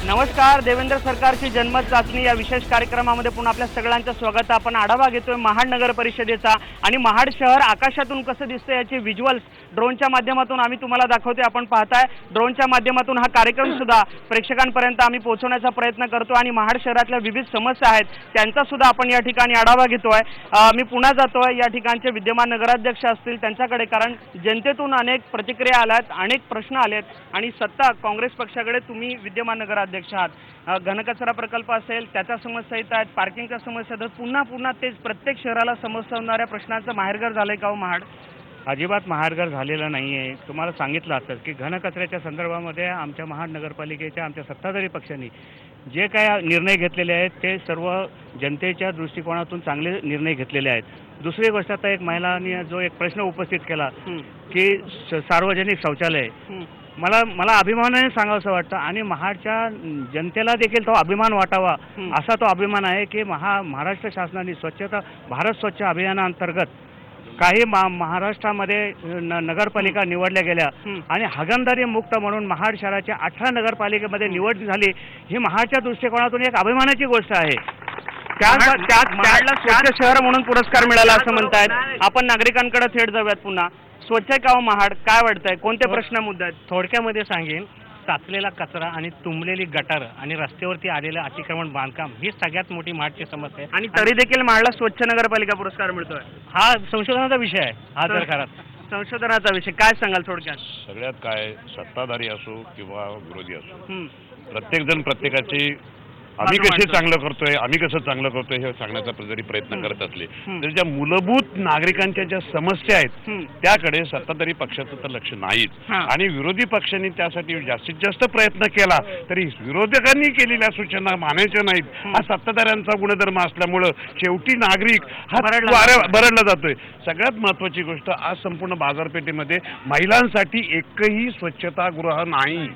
नमस्कार. देवेंद्र सरकारची जन्मत चाचणी या विशेष कार्यक्रमामध्ये पुन्हा आपल्या सगळ्यांचं स्वागत. आपण आढावा घेतोय महाड नगर परिषदेचा आणि महाड शहर आकाशातून कसं दिसतं याचे व्हिज्युअल्स ड्रोनच्या माध्यमातून आम्ही तुम्हाला दाखवतोय. आपण पाहताय ड्रोनच्या माध्यमातून हा कार्यक्रम सुद्धा प्रेक्षकांपर्यंत आम्ही पोहोचवण्याचा प्रयत्न करतो आणि महाड शहरातल्या विविध समस्या आहेत त्यांचा सुद्धा आपण या ठिकाणी आढावा घेतोय. मी पुन्हा जातोय या ठिकाणचे विद्यमान नगराध्यक्ष असतील त्यांच्याकडे, कारण जनतेतून अनेक प्रतिक्रिया आल्यात, अनेक प्रश्न आलेत आणि सत्ता काँग्रेस पक्षाकडे. तुम्ही विद्यमान नगराध्यक्ष आहात. घनकचरा प्रकल्प असेल त्याच्या समस्या येत आहेत, पार्किंगच्या समस्या येतात, पुन्हा तेच प्रत्येक शहराला समस्या प्रश्नांचं माहेरघर झालंय का हो महाड? अजिबात माहेरघर झालेलं नाही आहे. तुम्हाला सांगितलं असतं की घनकचऱ्याच्या संदर्भामध्ये आमच्या महाड नगरपालिकेच्या आमच्या सत्ताधारी पक्षांनी जे काय निर्णय घेतलेले आहेत ते सर्व जनतेच्या दृष्टिकोनातून चांगले निर्णय घेतलेले आहेत. दुसरी गोष्ट, आता एक महिलांनी जो एक प्रश्न उपस्थित केला की सार्वजनिक शौचालय, मला अभिमानाने सांगावंसं वाटतं आणि महाडच्या जनतेला देखील तो अभिमान वाटावा असा तो अभिमान आहे की महाराष्ट्र शासनाने स्वच्छता भारत स्वच्छ अभियानाअंतर्गत काही महाराष्ट्रामध्ये नगरपालिका निवडल्या गेल्या आणि हागणदारी मुक्त म्हणून महाड शहराच्या 18 नगरपालिकेमध्ये निवड झाली. ही महाडच्या दृष्टिकोनातून एक अभिमानाची गोष्ट आहे. महाडला स्वच्छ शहर म्हणून पुरस्कार मिळाला असं म्हणतायत. आपण नागरिकांकडे थेट जाऊयात पुन्हा. स्वच्छ आहे का हो महाड? काय वाटतंय? कोणते प्रश्न मुद्दे आहेत? थोडक्यामध्ये सांगेन, साचलेला कचरा आणि तुंबलेली गटार आणि रस्त्यावरती आलेलं अतिक्रमण बांधकाम ही सगळ्यात मोठी महाडची समस्या आहे. आणि तरी देखील महाडला स्वच्छ नगरपालिका पुरस्कार मिळतोय. हा संशोधनाचा विषय आहे. हा जर खरंच संशोधनाचा विषय काय सांगाल थोडक्यात? सगळ्यात काय, सत्ताधारी असो किंवा विरोधी असो, प्रत्येक जण प्रत्येकाची आम्ही कसे चांगलं करतोय, आम्ही कसं चांगलं करतोय हे सांगण्याचा जरी प्रयत्न करत असले तरी ज्या मूलभूत नागरिकांच्या ज्या समस्या आहेत त्याकडे सत्ताधारी पक्षाचं तर लक्ष नाहीच. आणि विरोधी पक्षांनी त्यासाठी जास्तीत जास्त प्रयत्न केला तरी विरोधकांनी केलेल्या सूचना मानायच्या नाहीत. हा सत्ताधाऱ्यांचा गुणधर्म असल्यामुळं शेवटी नागरिक हा बरडला जातोय. सगळ्यात महत्वाची गोष्ट, आज संपूर्ण बाजारपेठेमध्ये महिलांसाठी एकही स्वच्छतागृह नाही.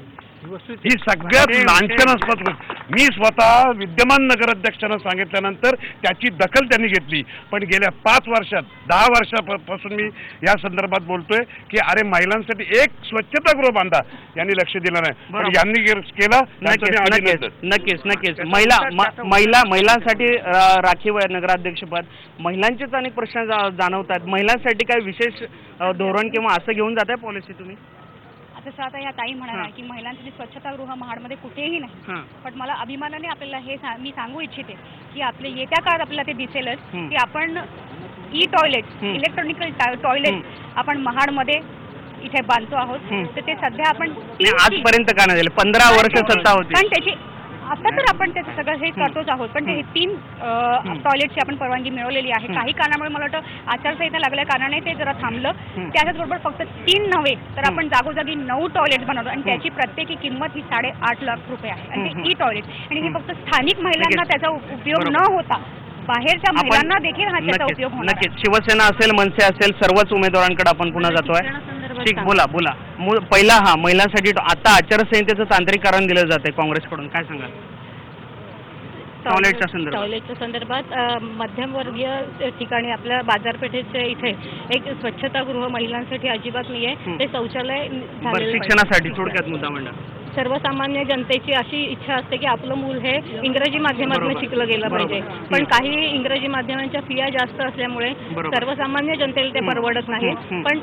ही सगळ्यात लांछनास्पद गोष्ट. मी स्वतः विद्यमान नगराध्यक्षांना सांगितल्यानंतर त्याची दखल त्यांनी घेतली, पण गेल्या 5 वर्षात 10 वर्षापासून मी या संदर्भात बोलतोय की अरे महिलांसाठी एक स्वच्छतागृह बांधा. यांनी लक्ष दिलं नाही, पण यांनी केलं. नक्कीच महिलांसाठी राखीव नगराध्यक्षपद, महिलांचेच अनेक प्रश्न जाणवतात. महिलांसाठी काय विशेष धोरण किंवा असं घेऊन जात आहे पॉलिसी तुम्ही? जसं आता या ताई म्हणाल्या की महिलांसाठी स्वच्छतागृह महाडमध्ये कुठेही नाही, पण मला अभिमानाने आपल्याला हे मी सांगू इच्छिते की आपले येत्या काळात आपल्याला ते दिसेलच की आपण ई टॉयलेट, इलेक्ट्रॉनिकल टॉयलेट आपण महाडमध्ये इथे बांधतो आहोत. तर ते सध्या आपण आजपर्यंत का नाही 15 वर्ष सत्ता होती, पण त्याची आता तर आपण त्याचं सगळं हे करतोच आहोत. पण ते 3 टॉयलेटची आपण परवानगी मिळवलेली आहे. काही कारणामुळे मला वाटतं आचारसंहिता लागल्या कारणाने ते जरा थांबलं. त्याच्याचबरोबर फक्त 3 नव्हे तर आपण जागोजागी 9 टॉयलेट बनवतो आणि त्याची प्रत्येकी किंमत ही 8.5 लाख रुपये आहे आणि ते ई टॉयलेट. आणि हे फक्त स्थानिक महिलांना त्याचा उपयोग न होता बाहेरच्या आपण- महिलांना देखील हा त्याचा नक्कीच उपयोग होणार आहे. नक्कीच शिवसेना असेल मनसे असेल सर्वच उमेदवारांकडे आपण पुन्हा जातोय शिक्षणासंदर्भात ठीक सांगा. बोला पहिला महिलांसाठी आता आचारसंहितेचं तांत्रिकरण दिलं जाते काँग्रेसकडून काय सांगाल टॉयलेटच्या संदर्भात टॉयलेटच्या संदर्भात मध्यमवर्गीय ठिकाणी आपल्या बाजारपेठेच्या इथे एक स्वच्छतागृह महिलांसाठी अजिबात नाही आहे. ते शौचालय बरं झालेलं पाहिजे. शिक्षणासाठी थोडक्यात मुद्दा मांडा सर्वसामान्य जनतेची अशी इच्छा असते की आपलं मूल हे इंग्रजी माध्यमातून बरोबर. शिकलं गेलं बरोबर. पाहिजे, पण काही इंग्रजी माध्यमांच्या फिया जास्त असल्यामुळे बरोबर. सर्वसामान्य जनतेला ते परवडत नाही. पण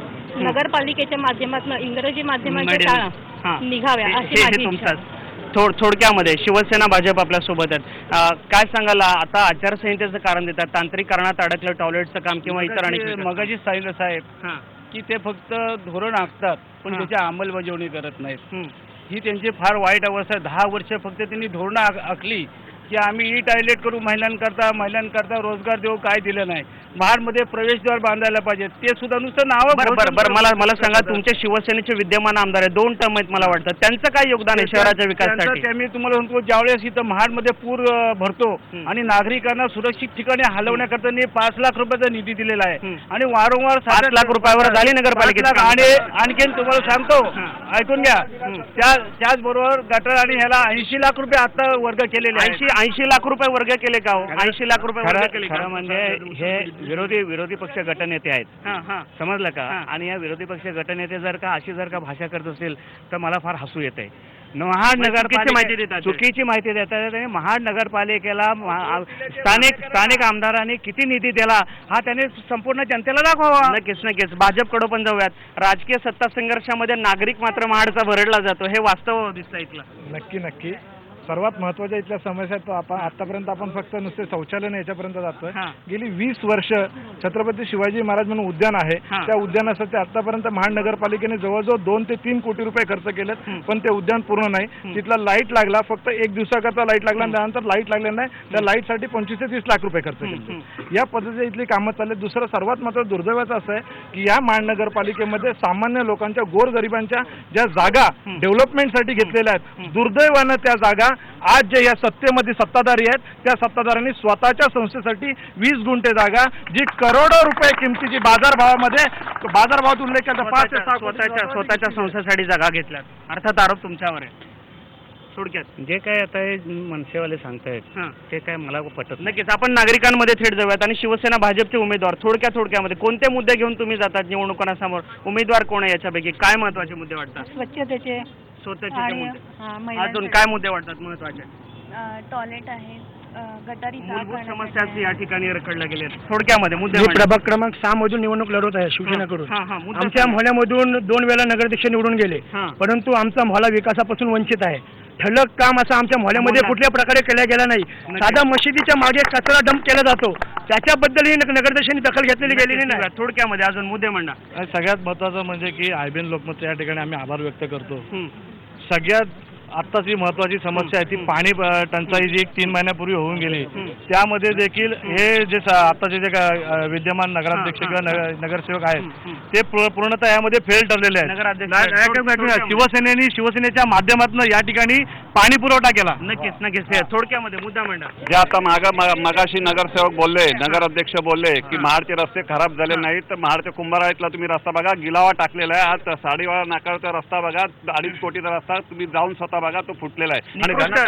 नगरपालिकेच्या माध्यमातून इंग्रजी माध्यमांच्या Medium. शाळा हां. निघाव्या हे- अशी हे माझी इच्छा तुमचाच आहे. थोडक्यामध्ये शिवसेना भाजप आपल्या सोबत आहेत काय सांगाल आता आचारसंहितेचं कारण देतात तांत्रिकरणात अडकलं टॉयलेटचं काम किंवा इतर अनेक विषय. मगाशी सांगितलं साहेब हां. की ते फक्त धोरण आखतात पण हां. त्याची अंमलबजावणी करत नाहीत. ही त्यांची फार वाईट अवस्था आहे. 10 वर्ष फक्त त्यांनी धोरणं आखली की आम्ही ई टॉयलेट करू महिलांकरता रोजगार देऊ, काय दिलं नाही. महाडमध्ये प्रवेशद्वार बांधायला पाहिजे, ते सुद्धा नुसतं नाव. बरं मला सांगा तुमच्या शिवसेनेचे विद्यमान आमदार आहे 2 टर्म आहेत मला वाटतं त्यांचं काय योगदान आहे शहराच्या विकासासाठी मी तुम्हाला सांगतो ज्यावेळेस इथं महाडमध्ये पूर भरतो आणि नागरिकांना सुरक्षित ठिकाणी हलवण्याकरता त्यांनी 5 लाख रुपयाचा निधी दिलेला आहे आणि वारंवार 5 लाख रुपयावर झाली नगरपालिकेची कामं. आणि आणखीन तुम्हाला सांगतो ऐकून घ्या त्याचबरोबर गटर आणि ह्याला 80 लाख रुपये आता वर्ग केलेले आहेत. 80 लाख रुपये वर्ग केले का 80 लाख रुपये वर्ग केले खरं का? म्हणजे हे विरोधी पक्ष गटनेते आहेत समजलं का आणि या विरोधी पक्ष गटनेते जर का भाषा करत असतील तर मला फार हसू येत आहे. महाड चुकीची माहिती देतात. चुकीची माहिती देतात आणि महाड नगरपालिकेला स्थानिक आमदारांनी किती निधी दिला हा त्याने संपूर्ण जनतेला दाखवावा. नक्कीच भाजपकडे पण जाऊयात राजकीय सत्ता संघर्षामध्ये नागरिक मात्र महाडचा भरडला जातो हे वास्तव दिसतं इथलं. नक्की सर्वात महत्त्वाच्या इथल्या समस्या आहेत. आपण आतापर्यंत आपण फक्त नुसते शौचालय नाही याच्यापर्यंत जातोय. गेली 20 वर्ष छत्रपती शिवाजी महाराज म्हणून उद्यान आहे त्या उद्यानासाठी आतापर्यंत महानगरपालिकेने जवळजवळ 2 ते 3 कोटी रुपये खर्च केलेत पण ते उद्यान पूर्ण नाही. तिथला लाईट लागला फक्त 1 दिवसाकरता लाईट लागला आणि त्यानंतर लाईट लागले नाही त्या लाईटसाठी 25 ते 30 लाख रुपये खर्च केले. या पद्धतीने इथली कामं चालले. दुसरं सर्वात मात्र दुर्दैवाचं असं आहे की या महानगरपालिकेमध्ये सामान्य लोकांच्या गोरगरिबांच्या ज्या जागा डेव्हलपमेंटसाठी घेतलेल्या आहेत दुर्दैवानं त्या जागा आज जे या सत्तेमध्ये सत्ताधारी आहेत त्या सत्ताधाऱ्यांनी स्वतःच्या संस्थेसाठी 20 गुंठे जागा जी करोडो रुपये किमतीची बाजारभावात उल्लेख केला 5 ते 6 स्वतःच्या संस्थेसाठी जागा घेतल्यात अर्थात आरोप तुमच्यावर आहे. थोडक्यात जे काय आता हे मनसेवाले सांगतायत ते काय मला पटत नक्कीच आपण नागरिकांमध्ये थेट जाऊयात आणि शिवसेना भाजपचे उमेदवार थोडक्यामध्ये कोणते मुद्दे घेऊन तुम्ही जातात निवडणुकांसमोर उमेदवार कोण आहे याच्यापैकी काय महत्त्वाचे मुद्दे वाटतात स्वच्छतेचे स्वतःचे आणि मुद्दे अजून काय मुद्दे वाटतात महत्त्वाचे टॉयलेट आहे गटारी मूलभूत समस्या या ठिकाणी रखडल्या गेल्या थोडक्यामध्ये मुद्दे मी मांडा. प्रभाग क्रमांक 6 मधून निवडणूक लढवत आहे शिवसेनेकडून. मुद्दा आमच्या सांगा. मोहल्यामधून 2 वेळा नगराध्यक्ष निवडून गेले परंतु आमचा मोहल्ला विकासापासून वंचित आहे. ठळक काम असं आमच्या मोहल्यामध्ये कुठल्या प्रकारे केलं गेलं नाही. साधा मशिदीच्या मागे कचरा डंप केला जातो त्याच्याबद्दलही नगराध्यक्षांनी दखल घेतलेली गेलेली नाही. थोडक्यामध्ये अजून मुद्दे मांडा. सगळ्यात महत्त्वाचं म्हणजे की आयबीएन लोकमत या ठिकाणी आम्ही आभार व्यक्त करतो. सगळ्यात आत्ताची महत्त्वाची समस्या आहे ती पाणी टंचाई जी 3 महिन्यापूर्वी होऊन गेली त्यामध्ये देखील हे जे आत्ताचे जे विद्यमान नगराध्यक्ष किंवा नगरसेवक आहेत ते पूर्णतः यामध्ये फेल ठरलेले आहेत. शिवसेनेच्या माध्यमातून या ठिकाणी पाणी पुरवठा केला. नक्कीच थोडक्यामध्ये मुद्दा मांडा. जे आता मगाशी नगरसेवक बोलले नगराध्यक्ष बोलले की महाडचे रस्ते खराब झाले नाहीत तर महाडच्या कुंभाराळीतला तुम्ही रस्ता बघा गिलावा टाकलेला आहे. आज साडेवाळा नाकाळचा रस्ता बघा 2.5 कोटीचा रस्ता तुम्ही जाऊन स्वतः बघा तो फुटलेला आहे.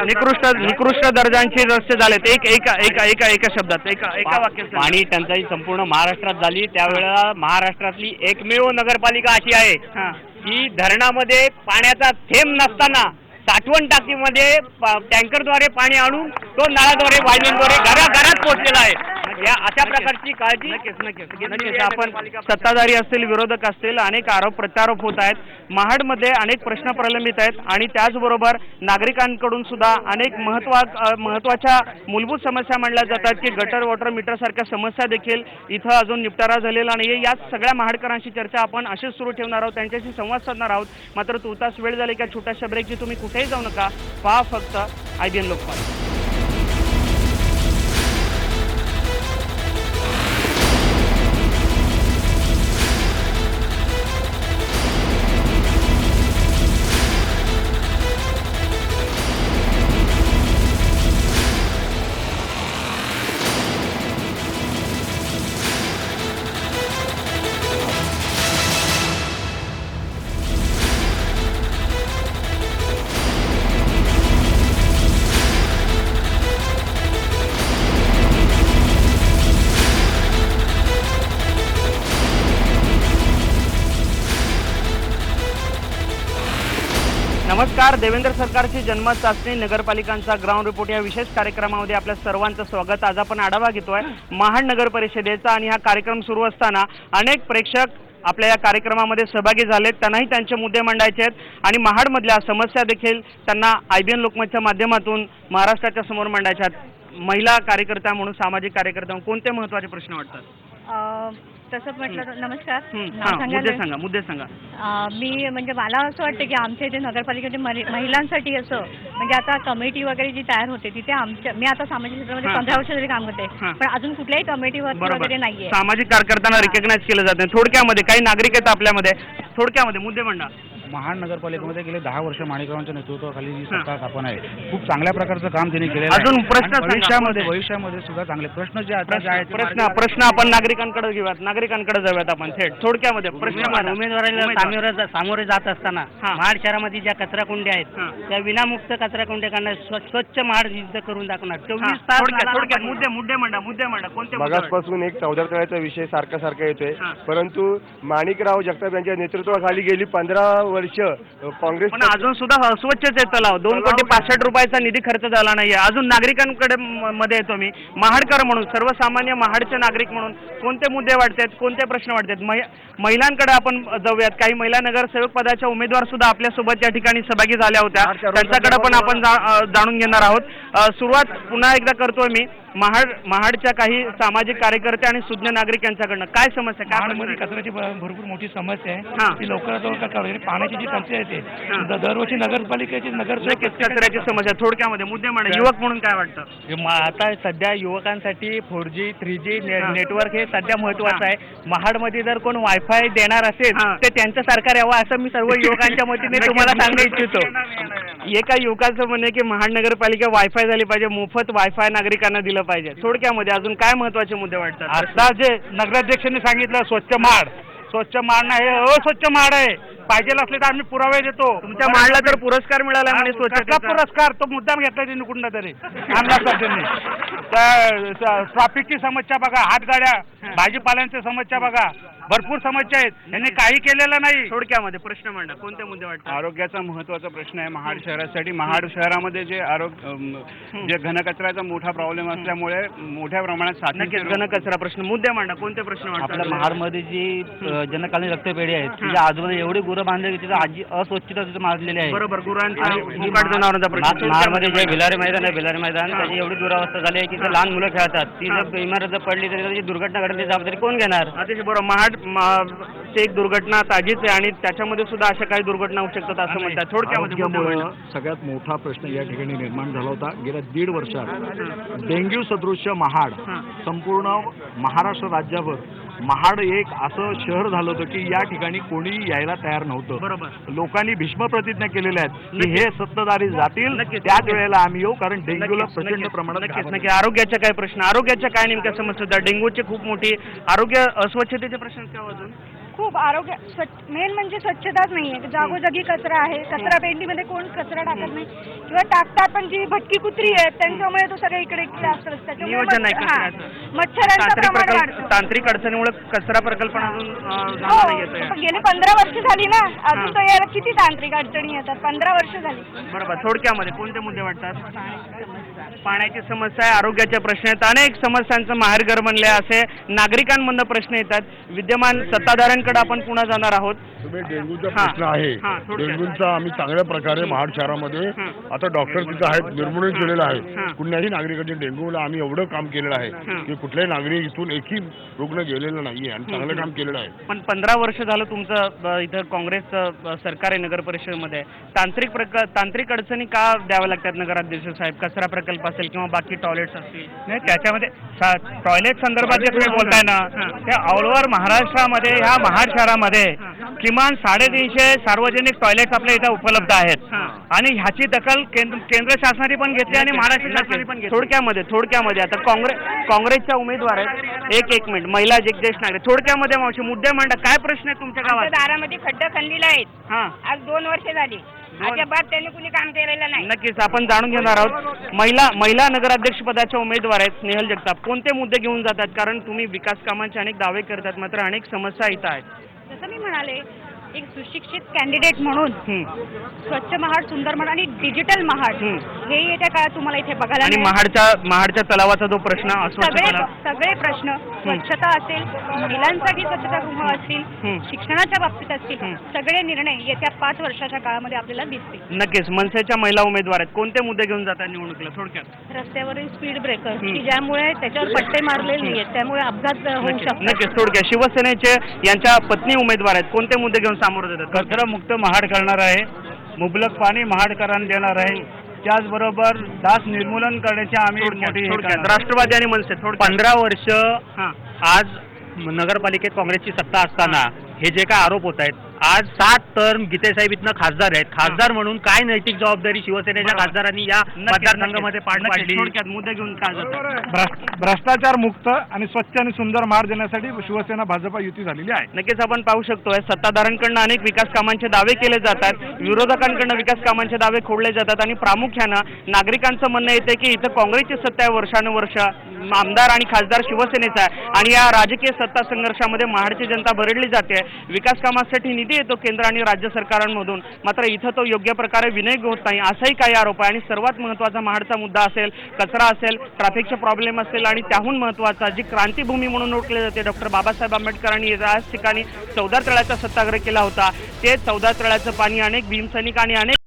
निकृष्ट दर्जाचे रस्ते झालेत. एका शब्दात एका वाक्यात पाणी टंचाई संपूर्ण महाराष्ट्रात झाली त्यावेळेला महाराष्ट्रातली एकमेव नगरपालिका अशी आहे की धरणामध्ये पाण्याचा थेंब नसताना साठवण टाकीमध्ये टँकरद्वारे पाणी आणून तो नळाद्वारे वाहिनीद्वारे घराघरात पोहोचलेला आहे. या अशा प्रकारची काळजी नक्कीच आपण सत्ताधारी असतील विरोधक असतील अनेक आरोप प्रत्यारोप होत आहेत. महाडमध्ये अनेक प्रश्न प्रलंबित आहेत आणि त्याचबरोबर नागरिकांकडून सुद्धा अनेक महत्त्वाच्या मूलभूत समस्या मांडल्या जातात की गटर वॉटर मीटर सारख्या समस्या देखील इथं अजून निपटारा झालेला नाही. या सगळ्या महाडकरांची चर्चा आपण अशीच सुरू ठेवणार आहोत त्यांच्याशी संवाद साधणार आहोत. मात्र तुर्तास वेळ झाली का छोट्याशा ब्रेकची तुम्ही कुठेही जाऊ नका. पहा फक्त IBN लोकपाल. नमस्कार. देवेंद्र सरकारची जन्मत चाचणी नगरपालिकांचा ग्राउंड रिपोर्ट या विशेष कार्यक्रमामध्ये आपल्या सर्वांचं स्वागत. आज आपण आढावा घेतोय महाड नगर परिषदेचा आणि हा कार्यक्रम सुरू असताना अनेक प्रेक्षक आपल्या या कार्यक्रमामध्ये सहभागी झालेत. त्यांनाही त्यांचे मुद्दे मांडायचे आहेत आणि महाडमधल्या समस्या देखील त्यांना IBN लोकमतच्या माध्यमातून महाराष्ट्राच्या समोर मांडायच्या आहेत. महिला कार्यकर्त्या म्हणून, सामाजिक कार्यकर्त्या म्हणून कोणते महत्त्वाचे प्रश्न वाटतात? तसं म्हटलं तर नमस्कार. मुद्दे सांगा. मी म्हणजे मला असं वाटतं की आमच्या इथे नगरपालिकेचे महिलांसाठी असं म्हणजे आता कमिटी वगैरे जी तयार होते तिथे मी आता सामाजिक क्षेत्रामध्ये 15 वर्ष तरी काम करते, पण अजून कुठल्याही कमिटी वगैरे नाहीये. सामाजिक कार्यकर्त्यांना रिकग्नाइज केलं जात नाही. थोडक्यामध्ये काही नागरिक आहेत आपल्यामध्ये, थोडक्यामध्ये मुद्दे मांडा. महाड नगरपालिकेमध्ये गेले 10 वर्ष माणिकरावांच्या नेतृत्वाखाली जी सत्ता स्थापन आहे, खूप चांगल्या प्रकारचं काम त्यांनी केलेलं आहे. अजून प्रश्न भविष्यामध्ये सुद्धा चांगले प्रश्न जे आता जे आहेत प्रश्न आपण नागरिकांकडे घेऊयात, नागरिकांकडे जाऊयात आपण थेट. थोडक्यामध्ये प्रश्न उमेदवाराला सामोरे जात असताना महाड शहरामध्ये ज्या कचरा कुंड्या आहेत त्या विनामुक्त कचरा कुंड्या करणार, स्वच्छ महाड युद्ध करून दाखवणार. 24 तास थोडक्यात मुद्दे मांडा. कोणते मुद्दे? मगासपासून एक चौदारतळ्याचा विषय सारखा येतोय, परंतु माणिकराव जगताप यांच्या नेतृत्वाखाली गेली 15 वर्ष काँग्रेस पण अजून सुद्धा अस्वच्छच आहे तलाव. 2,65,00,000 रुपयाचा निधी खर्च झाला नाहीये. अजून नागरिकांकडे मध्ये येतो मी महाडकर म्हणून, सर्वसामान्य महाडचे नागरिक म्हणून कोणते मुद्दे वाटतात, कोणते प्रश्न वाटतात? महिलांकडे आपण जाऊयात. काही महिला नगरसेवक पदाच्या उमेदवार सुद्धा आपल्यासोबत या ठिकाणी सहभागी झाल्या होत्या, त्यांच्याकडे पण आपण जाणून घेणार आहोत. सुरुवात पुन्हा एकदा करतोय मी महाडच्या काही सामाजिक कार्यकर्ते आणि सुज्ञ नागरिक यांच्याकडनं. काय समस्या, काय महाडमध्ये कचऱ्याची भरपूर मोठी समस्या आहे. ती लवकरात लवकर करावी. पाण्याची जी टंचाई येते दरवर्षी नगरपालिकेची कचऱ्याची समस्या. थोडक्यामध्ये मुद्दे मांडा. युवक म्हणून काय वाटतं? आता सध्या युवकांसाठी 4G 3G नेटवर्क हे सध्या महत्वाचं आहे. महाडमध्ये जर कोण वायफाय देणार असेल ते त्यांचं सरकार यावं असं मी सर्व युवकांच्या वतीने तुम्हाला सांगू इच्छितो. एका युवकाचं म्हणणं आहे की महाड नगरपालिका वायफाय झाली पाहिजे, मोफत वायफाय नागरिकांना दिलं पाहिजे. थोडक्यामध्ये अजून काय महत्वाचे मुद्दे वाटतात? आता जे नगराध्यक्षांनी सांगितलं स्वच्छ महाड नाही, अस्वच्छ महाड आहे. पाहिजे असले तर आम्ही पुरावे देतो. तुमच्या महाडला तर पुरस्कार मिळाला म्हणे स्वच्छतेचा. पुरस्कार तो मुद्दाम घेतला त्यांनी कुठला तरी आणला त्यांनी. ट्रॅफिकची समस्या बघा, हातगाड्या, भाजीपाल्यांची समस्या बघा, भरपूर समस्या आहेत. यांनी काही केलेलं नाही. थोडक्यामध्ये प्रश्न मांडा. कोणते मुद्दे वाटतात? आरोग्याचा महत्वाचा प्रश्न आहे महाड शहरासाठी. महाड शहरामध्ये जे घनकचऱ्याचा मोठा प्रॉब्लेम असल्यामुळे मोठ्या प्रमाणात नक्कीच घनकचरा प्रश्न. मुद्दे मांडा. कोणते प्रश्न वाटतात? आपल्या महाडमध्ये जी जनकालीन रक्तपेढी आहे तिच्या आजूबाजूला एवढी गुरं बांधली तिथं आजी अस्वच्छता तिथं मारलेली आहे. बरोबर. गुरांचा मुकाट जनावरांचा प्रश्न. महाडमध्ये जे भिलारी मैदान आहे, भिलारी मैदान त्याची एवढी दुरावस्था झाली आहे की तिथे लहान मुलं खेळतात. ती जर इमारत जर पडली तरी त्याची दुर्घटना घडली जबाबदारी कोण घेणार? अतिशय बरोबर. महाड एक दुर्घटना ताजीच आहे आणि त्याच्यामध्ये सुद्धा अशा काही दुर्घटना होऊ शकतात असं म्हणतात. थोडक्यामध्ये सगळ्यात मोठा प्रश्न या ठिकाणी निर्माण झाला होता. गेल्या 1.5 वर्षात डेंग्यू सदृश्य महाड संपूर्ण महाराष्ट्र राज्यावर महाड एक असं शहर झालं होतं की या ठिकाणी कोणी यायला तयार नव्हतं. बरोबर. लोकांनी भीष्म प्रतिज्ञा केलेल्या आहेत की हे सत्ताधारी जातील त्याच वेळेला आम्ही येऊ, कारण डेंग्यूला प्रचंड प्रमाणात. नक्की. आरोग्याचे काय प्रश्न, आरोग्याच्या काय नेमक्या समस्या होत्या? डेंग्यूची खूप मोठी, आरोग्य अस्वच्छतेचे प्रश्न काय अजून? खूप आरोग्य मेन म्हणजे स्वच्छताच नाही आहे. जागोजागी कचरा आहे. कचरा पेंडीमध्ये कोण कचरा टाकत नाही किंवा टाकतात पण जी भटकी कुत्री आहेत त्यांच्यामुळे तो सगळ्या इकडे असतात. नियोजन नाही कचऱ्याचं. मच्छरांचं प्रमाण वाढतं. तांत्रिक अडचणीमुळे कचरा प्रकल्प अजून झाला नाही. पण गेली 15 वर्ष झाली ना, अजून तर याला किती तांत्रिक अडचणी येतात. 15 वर्ष झाली. बरोबर. थोडक्यामध्ये कोणते मुद्दे वाटतात? पाण्याची समस्या आहे, आरोग्याचे प्रश्न आहेत, अनेक समस्यांचं माहेरघर बनले असे नागरिकांमधून प्रश्न येतात. विद्यमान सत्ताधाऱ्यांकडे आपण पुन्हा जाणार आहोत. तुम्ही डेंग्यूचा प्रश्न आहे, डेंग्यूचा आम्ही चांगल्या प्रकारे महाड शहरामध्ये आता डॉक्टर तिथं आहेत, निर्मूलन केलेलं आहे. कुठल्याही नागरिकांच्या डेंग्यूला आम्ही एवढं काम केलेलं आहे की कुठल्याही नागरिक इथून एकही रुग्ण गेलेला नाहीये आणि चांगलं काम केलेलं आहे. पण 15 वर्ष झालं तुमचं इथं काँग्रेसचं सरकार आहे नगर परिषदेमध्ये. तांत्रिक अडचणी का द्याव्या लागतात नगराध्यक्ष साहेब? कचरा प्रकल्प असेल किंवा बाकी टॉयलेट्स असतील. नाही, त्याच्यामध्ये टॉयलेट संदर्भात जे तुम्ही बोलताय ना, त्या ऑल ओव्हर महाराष्ट्रामध्ये ह्या महाड शहरामध्ये किमान 350 सार्वजनिक टॉयलेट्स आपल्या इथं उपलब्ध आहेत आणि ह्याची दखल केंद्र शासनाने पण घेतली आणि महाराष्ट्र शासनाने पण घेतली. थोडक्यामध्ये आता काँग्रेसच्या उमेदवार आहेत. एक मिनिट. महिला ज्येष्ठ नागरिक. थोडक्यामध्ये मावशी मुद्दे मांडा. काय प्रश्न आहे तुमच्या गावात? दारामध्ये खड्डा खणलेला आहेत. आज 2 वर्ष झाली. अजिबात त्यांनी कुणी काम केलेलं नाही. नक्कीच आपण जाणून घेणार आहोत. महिला नगराध्यक्ष पदाच्या उमेदवार आहेत स्नेहल जगताप. कोणते मुद्दे घेऊन जातात? कारण तुम्ही विकास कामांचे अनेक दावे करतात मात्र अनेक समस्या इथं आहेत. जसं मी म्हणाले एक सुशिक्षित कॅन्डिडेट म्हणून स्वच्छ महाड, सुंदर महाड आणि डिजिटल महाड हे येत्या काळात तुम्हाला इथे बघायला आणि मिळेल. महाडच्या तलावाचा जो प्रश्न सगळे प्रश्न स्वच्छता असेल, महिलांसाठी स्वच्छतागृह असतील, शिक्षणाच्या बाबतीत असतील, सगळे निर्णय येत्या 5 वर्षाच्या काळामध्ये आपल्याला दिसतील. नक्कीच. मनसेच्या महिला उमेदवार आहेत, कोणते मुद्दे घेऊन जातात निवडणुकीला थोडक्यात? रस्त्यावरील स्पीड ब्रेकर की ज्यामुळे त्याच्यावर पट्टे मारलेले नाहीत, त्यामुळे अपघात होऊ शकतात. नक्कीच. थोडक्यात शिवसेनेचे यांच्या पत्नी उमेदवार आहेत, कोणते मुद्दे घेऊन सामोरं जातात? कचरा मुक्त महाड करणार आहे, मुबलक पाणी महाडकरांना देणार आहे, त्याचबरोबर डास निर्मूलन करण्याची आम्ही मोठी राष्ट्रवादी आणि मनसे 15 वर्ष आज नगरपालिकेत काँग्रेसची सत्ता असताना हे जे काय आरोप होत आहेत, आज 7 टर्म गीतेसाहेब इथनं खासदार आहेत. खासदार म्हणून काय नैतिक जबाबदारी शिवसेनेच्या खासदारांनी या मतदारसंघामध्ये पार पाडली? थोडक्यात मुद्दे घेऊन काय जातात? भ्रष्टाचार मुक्त आणि स्वच्छ आणि सुंदर महाड देण्यासाठी शिवसेना भाजपा युती झालेली आहे. नक्कीच आपण पाहू शकतोय सत्ताधाऱ्यांकडनं अनेक विकास कामांचे दावे केले जातात, विरोधकांकडनं विकास कामांचे दावे खोडले जातात आणि प्रामुख्यानं नागरिकांचं म्हणणं येते की इथं काँग्रेसची सत्ता आहे वर्षानुवर्ष, आमदार आणि खासदार शिवसेनेचा आहे आणि या राजकीय सत्ता संघर्षामध्ये महाडची जनता भरडली जाते. विकास कामासाठी निधी येतो केंद्र आणि राज्य सरकारांमधून, मात्र इथं तो योग्य प्रकारे विनियोग होत नाही असाही काही आरोप आहे. आणि सर्वात महत्त्वाचा महाडचा मुद्दा असेल, कचरा असेल, ट्रॅफिकचे प्रॉब्लेम असेल आणि त्याहून महत्त्वाचा जी क्रांतीभूमी म्हणून ओळखली जाते, डॉक्टर बाबासाहेब आंबेडकरांनी याच ठिकाणी 14 तळ्याचा सत्याग्रह केला होता, ते 14 तळ्याचं पाणी अनेक भीमसैनिक आणि अनेक